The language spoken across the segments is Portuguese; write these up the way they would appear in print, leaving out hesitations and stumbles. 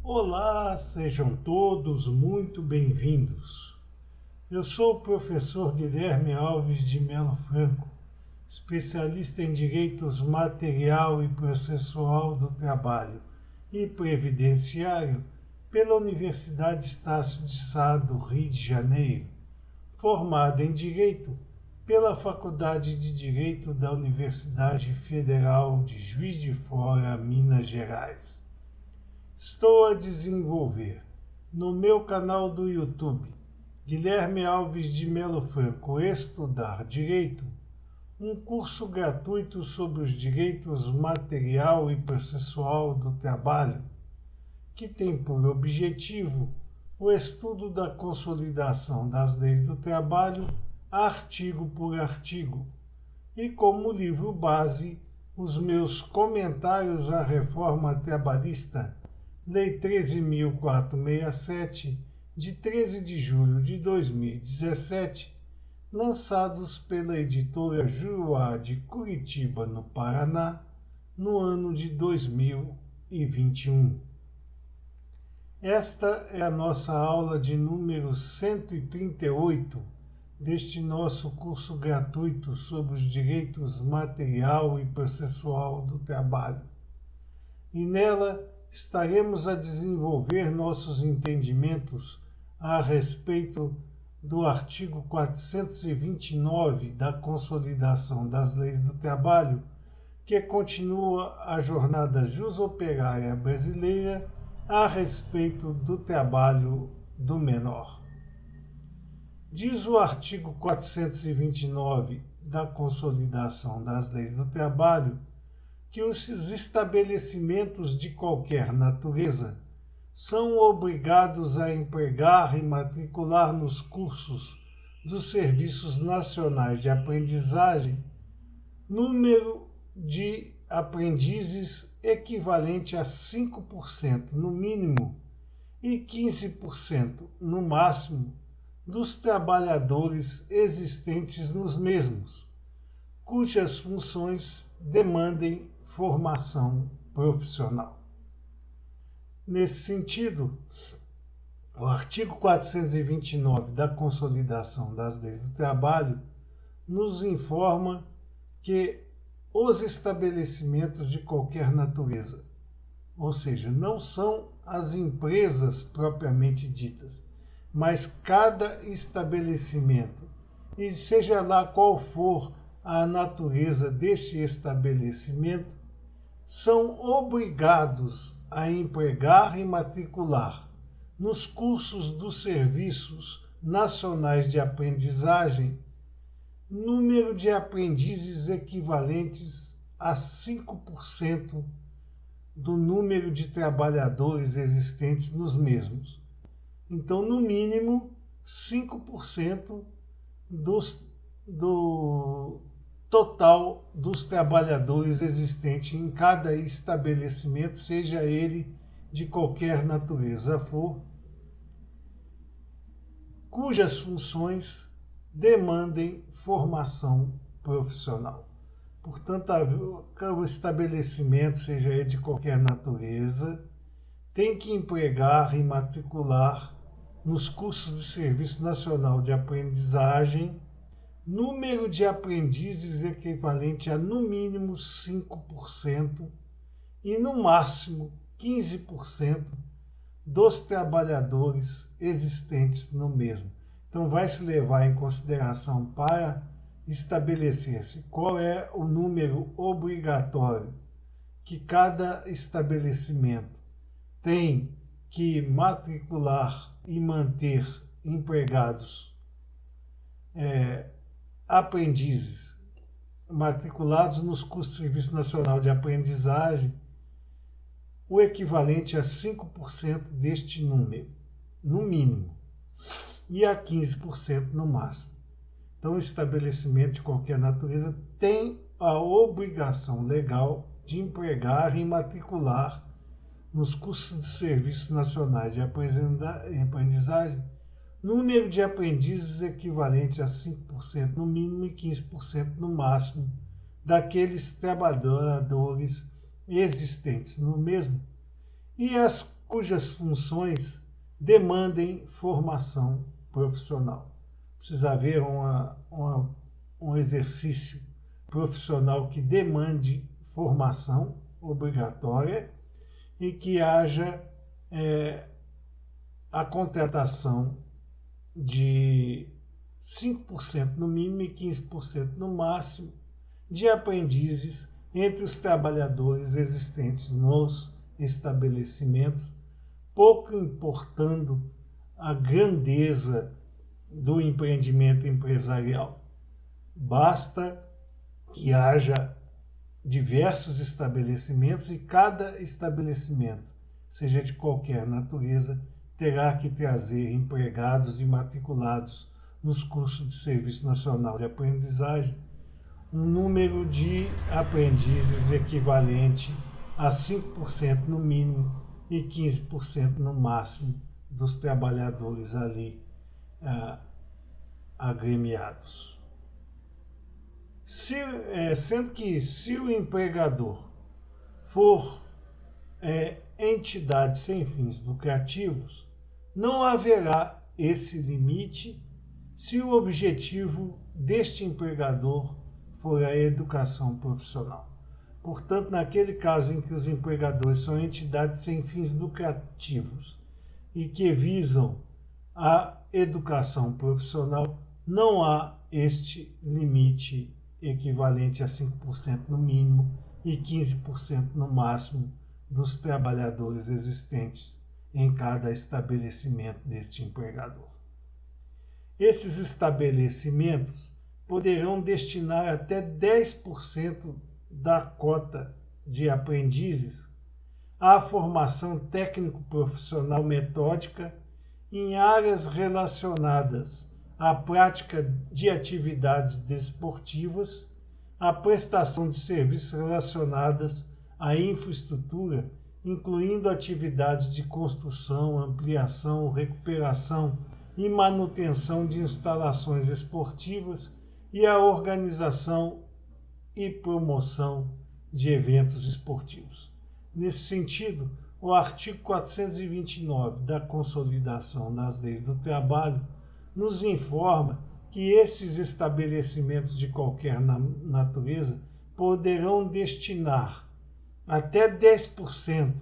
Olá, sejam todos muito bem-vindos. Eu sou o professor Guilherme Alves de Melo Franco, especialista em Direitos Material e Processual do Trabalho e Previdenciário pela Universidade Estácio de Sá do Rio de Janeiro, formado em Direito pela Faculdade de Direito da Universidade Federal de Juiz de Fora, Minas Gerais. Estou a desenvolver no meu canal do YouTube, Guilherme Alves de Melo Franco, Estudar Direito, um curso gratuito sobre os direitos material e processual do trabalho, que tem por objetivo o estudo da consolidação das leis do trabalho, artigo por artigo, e como livro base, os meus comentários à reforma trabalhista, Lei 13.467, de 13 de julho de 2017, lançados pela editora Juruá de Curitiba, no Paraná, no ano de 2021. Esta é a nossa aula de número 138 deste nosso curso gratuito sobre os direitos material e processual do trabalho. E nela estaremos a desenvolver nossos entendimentos a respeito do artigo 429 da Consolidação das Leis do Trabalho, que continua a jornada jusoperária brasileira a respeito do trabalho do menor. Diz o artigo 429 da Consolidação das Leis do Trabalho que os estabelecimentos de qualquer natureza são obrigados a empregar e matricular nos cursos dos Serviços Nacionais de Aprendizagem número de aprendizes equivalente a 5% no mínimo e 15% no máximo dos trabalhadores existentes nos mesmos, cujas funções demandem formação profissional. Nesse sentido, o artigo 429 da Consolidação das Leis do Trabalho nos informa que os estabelecimentos de qualquer natureza, ou seja, não são as empresas propriamente ditas, mas cada estabelecimento, e seja lá qual for a natureza deste estabelecimento, são obrigados a empregar e matricular nos cursos dos Serviços Nacionais de Aprendizagem número de aprendizes equivalentes a 5% do número de trabalhadores existentes nos mesmos. Então, no mínimo, 5% do total dos trabalhadores existentes em cada estabelecimento, seja ele de qualquer natureza for, cujas funções demandem formação profissional. Portanto, o estabelecimento, seja ele de qualquer natureza, tem que empregar e matricular nos cursos de Serviço Nacional de Aprendizagem número de aprendizes equivalente a no mínimo 5% e no máximo 15% dos trabalhadores existentes no mesmo. Então, vai se levar em consideração para estabelecer-se qual é o número obrigatório que cada estabelecimento tem que matricular e manter empregados aprendizes matriculados nos cursos de Serviço Nacional de Aprendizagem, o equivalente a 5% deste número, no mínimo, e a 15% no máximo. Então, o estabelecimento de qualquer natureza tem a obrigação legal de empregar e matricular nos cursos de Serviços Nacionais de Aprendizagem número de aprendizes equivalente a 5% no mínimo e 15% no máximo daqueles trabalhadores existentes no mesmo, e as cujas funções demandem formação profissional. Precisa haver um exercício profissional que demande formação obrigatória e que haja a contratação de 5% no mínimo e 15% no máximo de aprendizes entre os trabalhadores existentes nos estabelecimentos, pouco importando a grandeza do empreendimento empresarial. Basta que haja diversos estabelecimentos e cada estabelecimento, seja de qualquer natureza, terá que trazer empregados e matriculados nos cursos de Serviço Nacional de Aprendizagem um número de aprendizes equivalente a 5% no mínimo e 15% no máximo dos trabalhadores ali agremiados. Sendo que se o empregador for entidade sem fins lucrativos, não haverá esse limite se o objetivo deste empregador for a educação profissional. Portanto, naquele caso em que os empregadores são entidades sem fins lucrativos e que visam a educação profissional, não há este limite equivalente a 5% no mínimo e 15% no máximo dos trabalhadores existentes em cada estabelecimento deste empregador. Esses estabelecimentos poderão destinar até 10% da cota de aprendizes à formação técnico-profissional metódica em áreas relacionadas à prática de atividades desportivas, à prestação de serviços relacionadas à infraestrutura, incluindo atividades de construção, ampliação, recuperação e manutenção de instalações esportivas e a organização e promoção de eventos esportivos. Nesse sentido, o artigo 429 da Consolidação das Leis do Trabalho nos informa que esses estabelecimentos de qualquer natureza poderão destinar até 10%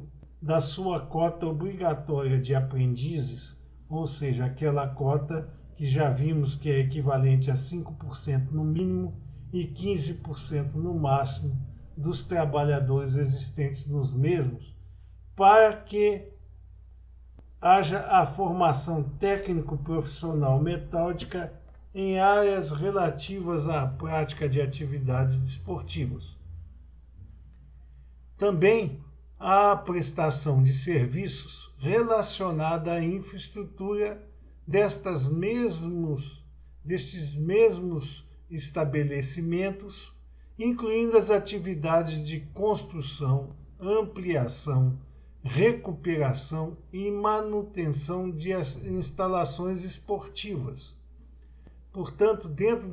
da sua cota obrigatória de aprendizes, ou seja, aquela cota que já vimos que é equivalente a 5% no mínimo e 15% no máximo dos trabalhadores existentes nos mesmos, para que haja a formação técnico-profissional metódica em áreas relativas à prática de atividades desportivas. Também há a prestação de serviços relacionada à infraestrutura destes mesmos estabelecimentos, incluindo as atividades de construção, ampliação, recuperação e manutenção de instalações esportivas. Portanto, dentro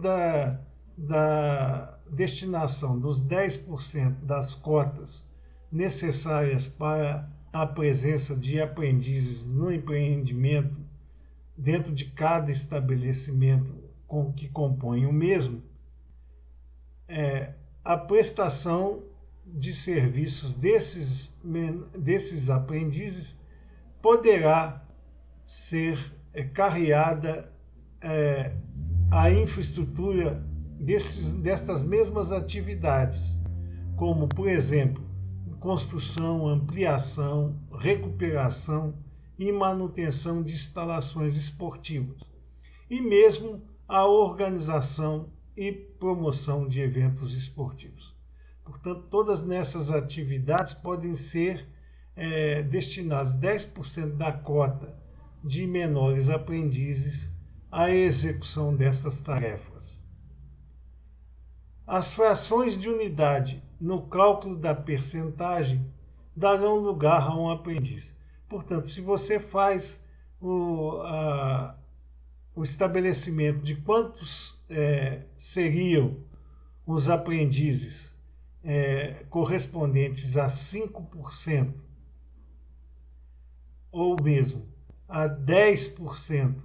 da destinação dos 10% das cotas necessárias para a presença de aprendizes no empreendimento dentro de cada estabelecimento que compõe o mesmo, a prestação de serviços desses aprendizes poderá ser carreada à infraestrutura destas mesmas atividades, como, por exemplo, construção, ampliação, recuperação e manutenção de instalações esportivas, e mesmo a organização e promoção de eventos esportivos. Portanto, todas nessas atividades podem ser destinadas 10% da cota de menores aprendizes à execução dessas tarefas. As frações de unidade no cálculo da percentagem darão lugar a um aprendiz. Portanto, se você faz o estabelecimento de quantos seriam os aprendizes correspondentes a 5% ou mesmo a 10%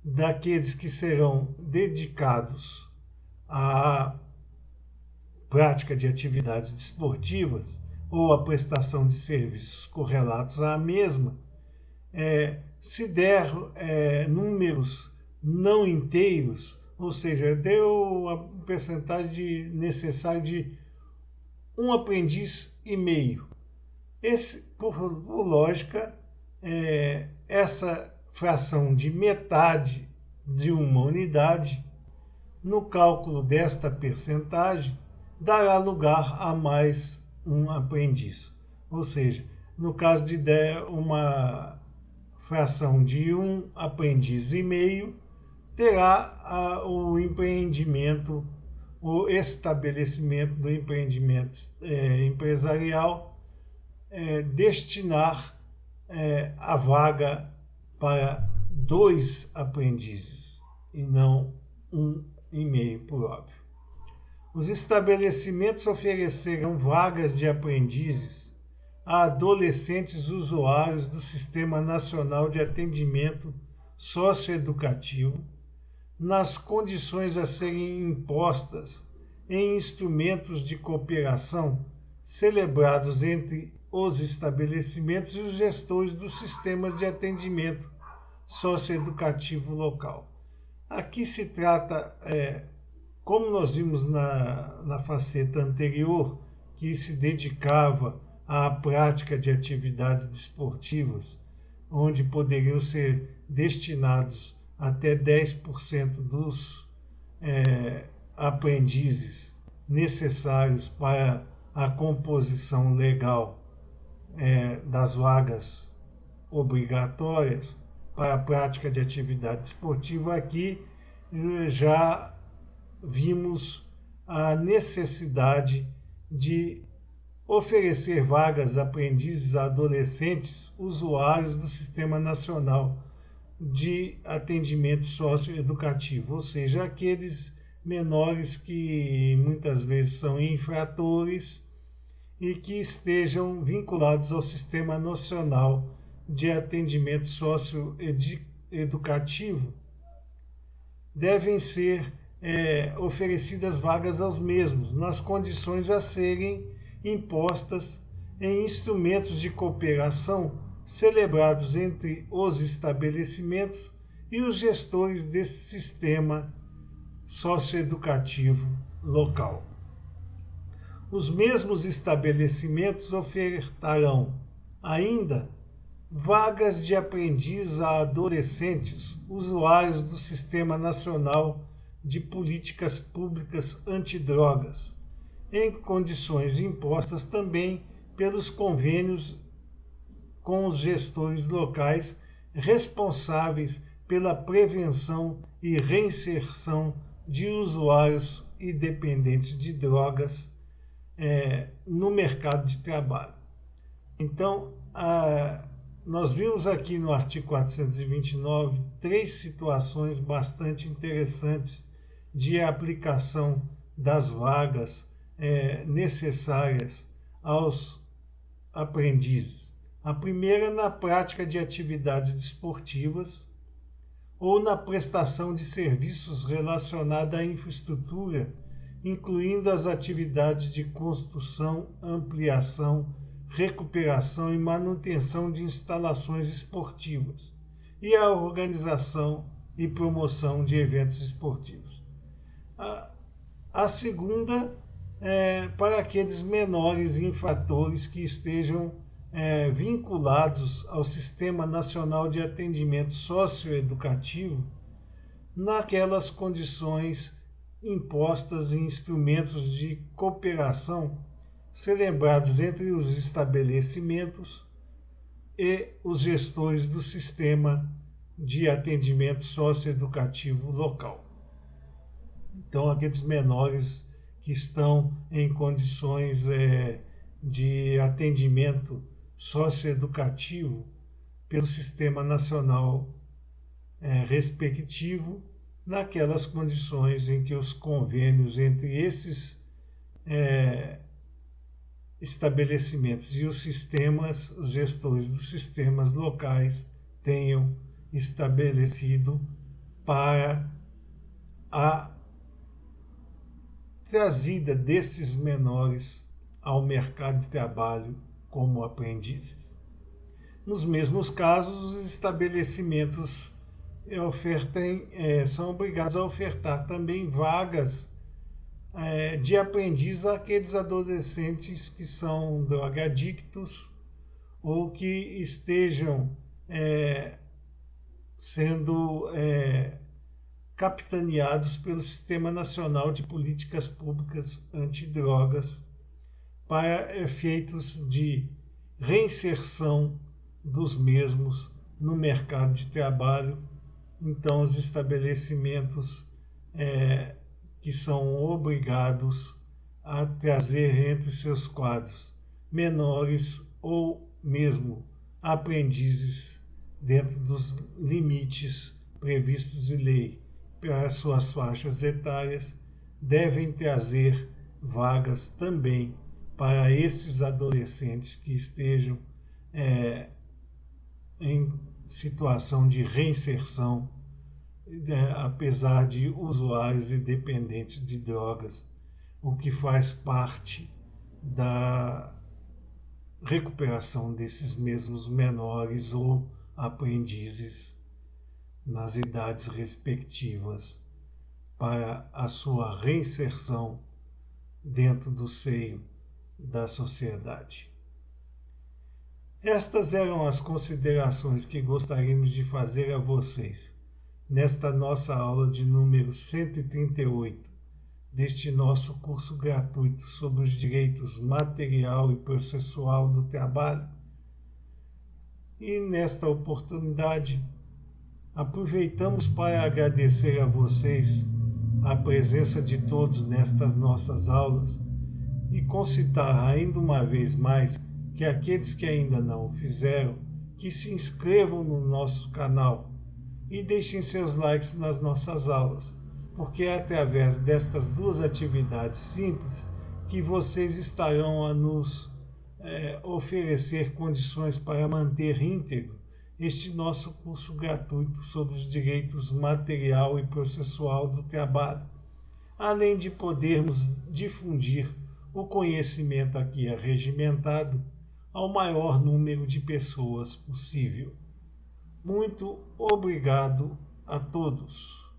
daqueles que serão dedicados à prática de atividades desportivas ou à prestação de serviços correlatos à mesma, se der números não inteiros, ou seja, deu a percentagem necessária de um aprendiz e meio. Por lógica, essa fração de metade de uma unidade, no cálculo desta percentagem, dará lugar a mais um aprendiz. Ou seja, no caso de der uma fração de um aprendiz e meio, terá o empreendimento, o estabelecimento do empreendimento empresarial destinar a vaga para 2 aprendizes e não 1,5, por óbvio. Os estabelecimentos oferecerão vagas de aprendizes a adolescentes usuários do Sistema Nacional de Atendimento Socioeducativo, nas condições a serem impostas em instrumentos de cooperação celebrados entre os estabelecimentos e os gestores dos sistemas de atendimento socioeducativo local. Aqui se trata, como nós vimos na faceta anterior, que se dedicava à prática de atividades desportivas, onde poderiam ser destinados até 10% dos aprendizes necessários para a composição legal das vagas obrigatórias para a prática de atividade esportiva. Aqui já vimos a necessidade de oferecer vagas aprendizes a adolescentes usuários do Sistema Nacional de Atendimento Socioeducativo, ou seja, aqueles menores que muitas vezes são infratores e que estejam vinculados ao Sistema Nacional de Atendimento Socioeducativo. Devem ser oferecidas vagas aos mesmos, nas condições a serem impostas em instrumentos de cooperação celebrados entre os estabelecimentos e os gestores desse sistema socioeducativo local. Os mesmos estabelecimentos ofertarão ainda vagas de aprendiz a adolescentes usuários do Sistema Nacional de Políticas Públicas Antidrogas, em condições impostas também pelos convênios com os gestores locais responsáveis pela prevenção e reinserção de usuários e dependentes de drogas no mercado de trabalho. Então, nós vimos aqui no artigo 429 3 situações bastante interessantes de aplicação das vagas necessárias aos aprendizes. A primeira, na prática de atividades desportivas ou na prestação de serviços relacionados à infraestrutura, incluindo as atividades de construção, ampliação, recuperação e manutenção de instalações esportivas e a organização e promoção de eventos esportivos. A segunda é para aqueles menores infratores que estejam vinculados ao Sistema Nacional de Atendimento Socioeducativo naquelas condições impostas em instrumentos de cooperação celebrados entre os estabelecimentos e os gestores do Sistema de Atendimento Socioeducativo local. Então, aqueles menores que estão em condições de atendimento socioeducativo pelo Sistema Nacional respectivo, naquelas condições em que os convênios entre esses estabelecimentos e os gestores dos sistemas locais tenham estabelecido para a trazida desses menores ao mercado de trabalho como aprendizes. Nos mesmos casos, os estabelecimentos são obrigados a ofertar também vagas de aprendiz àqueles adolescentes que são drogadictos ou que estejam sendo capitaneados pelo Sistema Nacional de Políticas Públicas Antidrogas para efeitos de reinserção dos mesmos no mercado de trabalho. Então, os estabelecimentos que são obrigados a trazer entre seus quadros menores ou mesmo aprendizes dentro dos limites previstos em lei para suas faixas etárias, devem trazer vagas também para esses adolescentes que estejam em situação de reinserção, apesar de usuários e dependentes de drogas, o que faz parte da recuperação desses mesmos menores ou aprendizes nas idades respectivas para a sua reinserção dentro do seio da sociedade. Estas eram as considerações que gostaríamos de fazer a vocês nesta nossa aula de número 138 deste nosso curso gratuito sobre os direitos material e processual do trabalho. E nesta oportunidade, aproveitamos para agradecer a vocês a presença de todos nestas nossas aulas e concitar ainda uma vez mais que aqueles que ainda não o fizeram, que se inscrevam no nosso canal e deixem seus likes nas nossas aulas, porque é através destas duas atividades simples que vocês estarão a nos oferecer condições para manter íntegro este nosso curso gratuito sobre os direitos material e processual do trabalho, além de podermos difundir o conhecimento aqui arregimentado ao maior número de pessoas possível. Muito obrigado a todos.